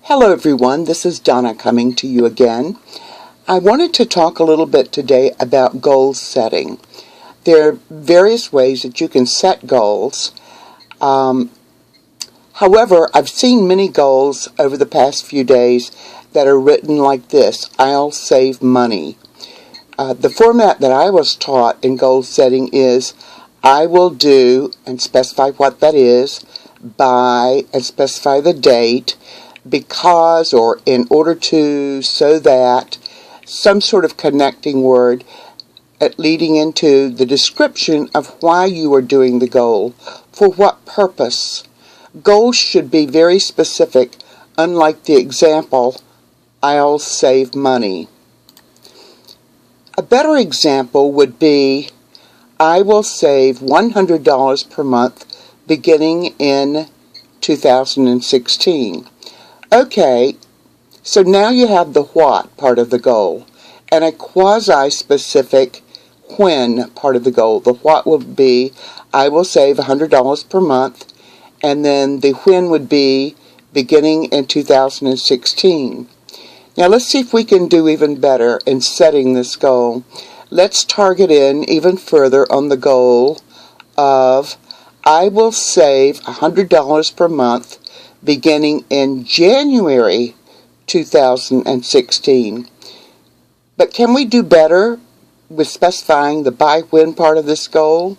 Hello everyone, this is Donna coming to you again. I wanted to talk a little bit today about goal setting. There are various ways that you can set goals. However, I've seen many goals over the past few days that are written like this: I'll save money. The format that I was taught in goal setting is I will do, and specify what that is, by, and specify the date, because, or in order to, so that, some sort of connecting word leading into the description of why you are doing the goal, for what purpose. Goals should be very specific, unlike the example, I'll save money. A better example would be, I will save $100 per month beginning in 2016. Okay, so now you have the what part of the goal and a quasi-specific when part of the goal. The what will be, I will save $100 per month, and then the when would be beginning in 2016. Now let's see if we can do even better in setting this goal. Let's target in even further on the goal of I will save $100 per month beginning in January 2016. But can we do better with specifying the by when part of this goal?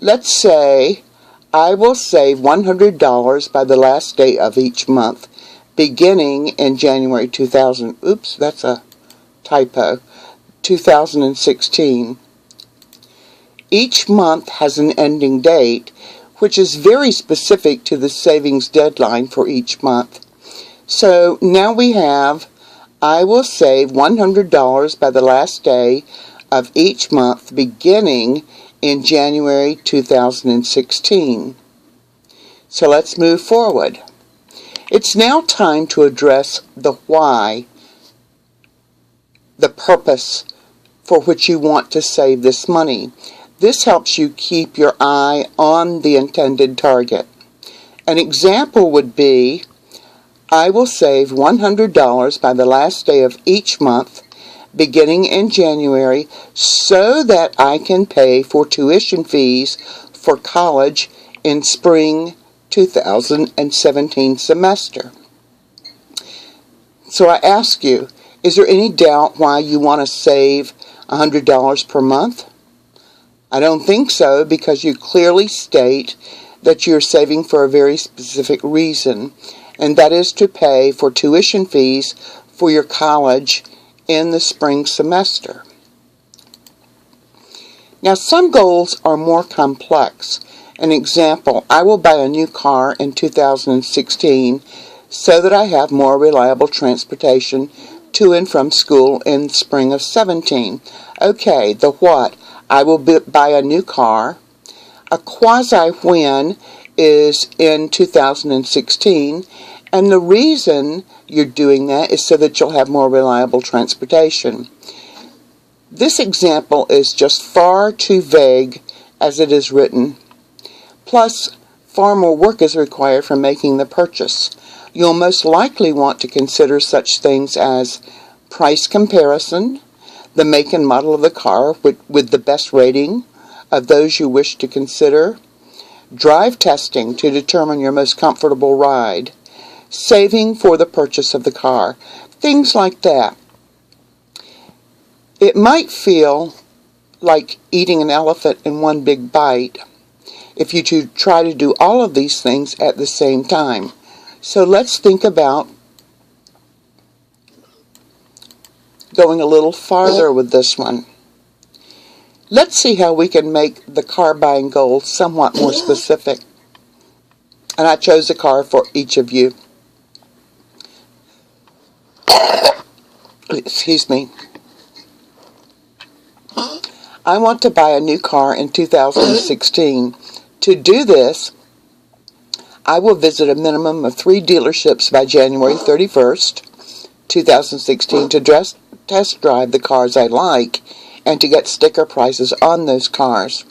Let's say I will save $100 by the last day of each month beginning in January 2016. Each month has an ending date, which is very specific to the savings deadline for each month. So now we have, I will save $100 by the last day of each month beginning in January 2016. So let's move forward. It's now time to address the why, the purpose for which you want to save this money. This helps you keep your eye on the intended target. An example would be, I will save $100 by the last day of each month, beginning in January, so that I can pay for tuition fees for college in spring 2017 semester. So I ask you, is there any doubt why you want to save $100 per month? I don't think so, because you clearly state that you're saving for a very specific reason, and that is to pay for tuition fees for your college in the spring semester. Now, some goals are more complex. An example, I will buy a new car in 2016 so that I have more reliable transportation to and from school in spring of 17. Okay, the what? I will buy a new car. A quasi-when is in 2016, and the reason you're doing that is so that you'll have more reliable transportation. This example is just far too vague as it is written. Plus, far more work is required for making the purchase. You'll most likely want to consider such things as price comparison, the make and model of the car with the best rating of those you wish to consider, drive testing to determine your most comfortable ride, saving for the purchase of the car, things like that. It might feel like eating an elephant in one big bite if you try to do all of these things at the same time. So let's think about going a little farther with this one. Let's see how we can make the car buying goal somewhat more specific. And I chose a car for each of you. Excuse me. I want to buy a new car in 2016. To do this, I will visit a minimum of 3 dealerships by January 31st, 2016 to test drive the cars I like and to get sticker prices on those cars.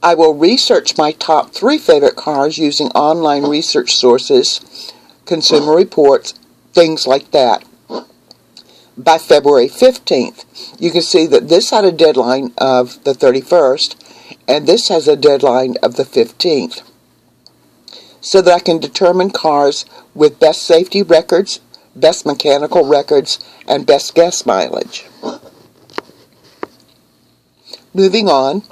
I will research my top 3 favorite cars using online research sources Consumer Reports, things like that. By February 15th, you can see that this had a deadline of the 31st, and this has a deadline of the 15th. So that I can determine cars with best safety records, best mechanical records, and best gas mileage. Moving on,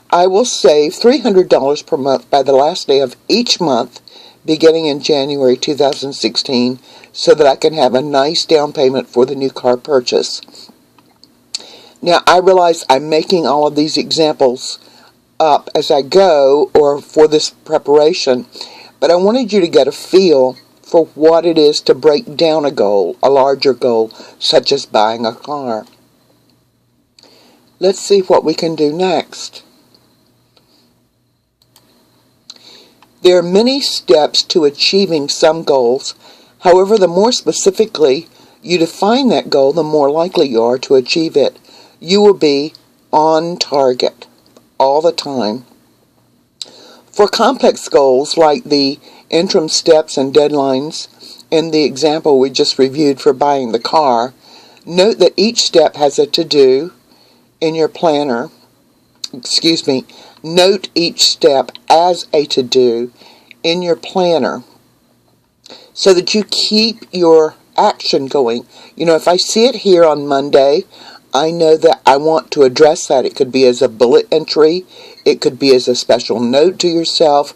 I will save $300 per month by the last day of each month, beginning in January 2016, so that I can have a nice down payment for the new car purchase. Now, I realize I'm making all of these examples up as I go, or for this preparation, but I wanted you to get a feel for what it is to break down a goal, a larger goal, such as buying a car. Let's see what we can do next. There are many steps to achieving some goals. However, the more specifically you define that goal, the more likely you are to achieve it. You will be on target all the time. For complex goals like the interim steps and deadlines in the example we just reviewed for buying the car, note that each step has a to-do in your planner. Note each step as a to-do in your planner so that you keep your action going. You know, if I see it here on Monday, I know that I want to address that. It could be as a bullet entry. It could be as a special note to yourself.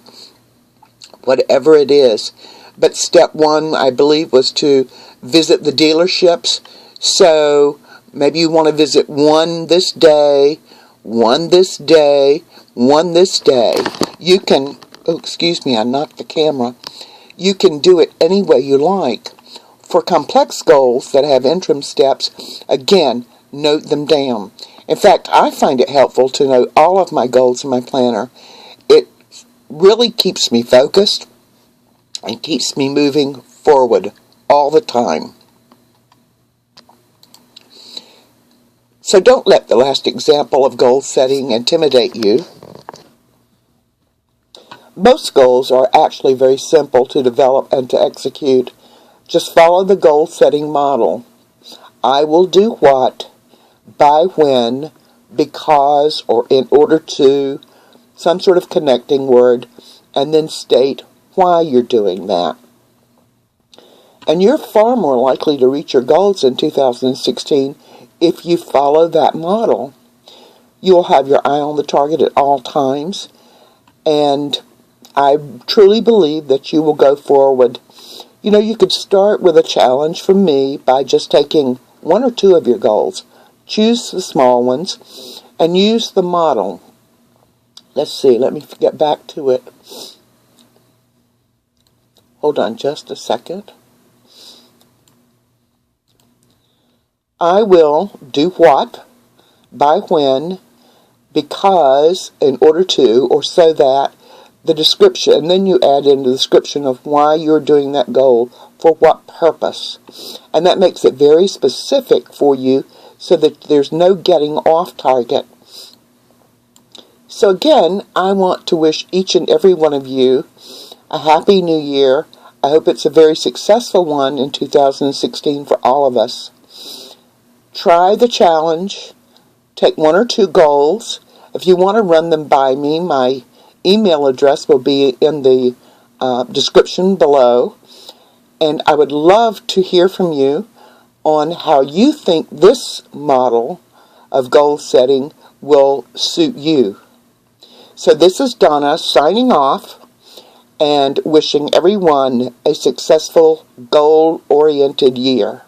Whatever it is. But step one, I believe, was to visit the dealerships. So maybe you want to visit one this day, one this day, one this day. You can, I knocked the camera. You can do it any way you like. For complex goals that have interim steps, again, note them down. In fact, I find it helpful to note all of my goals in my planner. It really keeps me focused and keeps me moving forward all the time. So don't let the last example of goal setting intimidate you. Most goals are actually very simple to develop and to execute. Just follow the goal setting model. I will do what, by when, because, or in order to, some sort of connecting word, and then state why you're doing that. And you're far more likely to reach your goals in 2016 if you follow that model. You'll have your eye on the target at all times, and I truly believe that you will go forward. You know, you could start with a challenge from me by just taking one or two of your goals. Choose the small ones and use the model. Let's see, let me get back to it. Hold on just a second. I will do what, by when, because, in order to, or so that, the description, and then you add in the description of why you're doing that goal, for what purpose. And that makes it very specific for you so that there's no getting off target. So again, I want to wish each and every one of you a happy new year. I hope it's a very successful one in 2016 for all of us. Try the challenge. Take one or two goals. If you want to run them by me, my email address will be in the description below. And I would love to hear from you on how you think this model of goal setting will suit you. So this is Donna signing off and wishing everyone a successful goal-oriented year.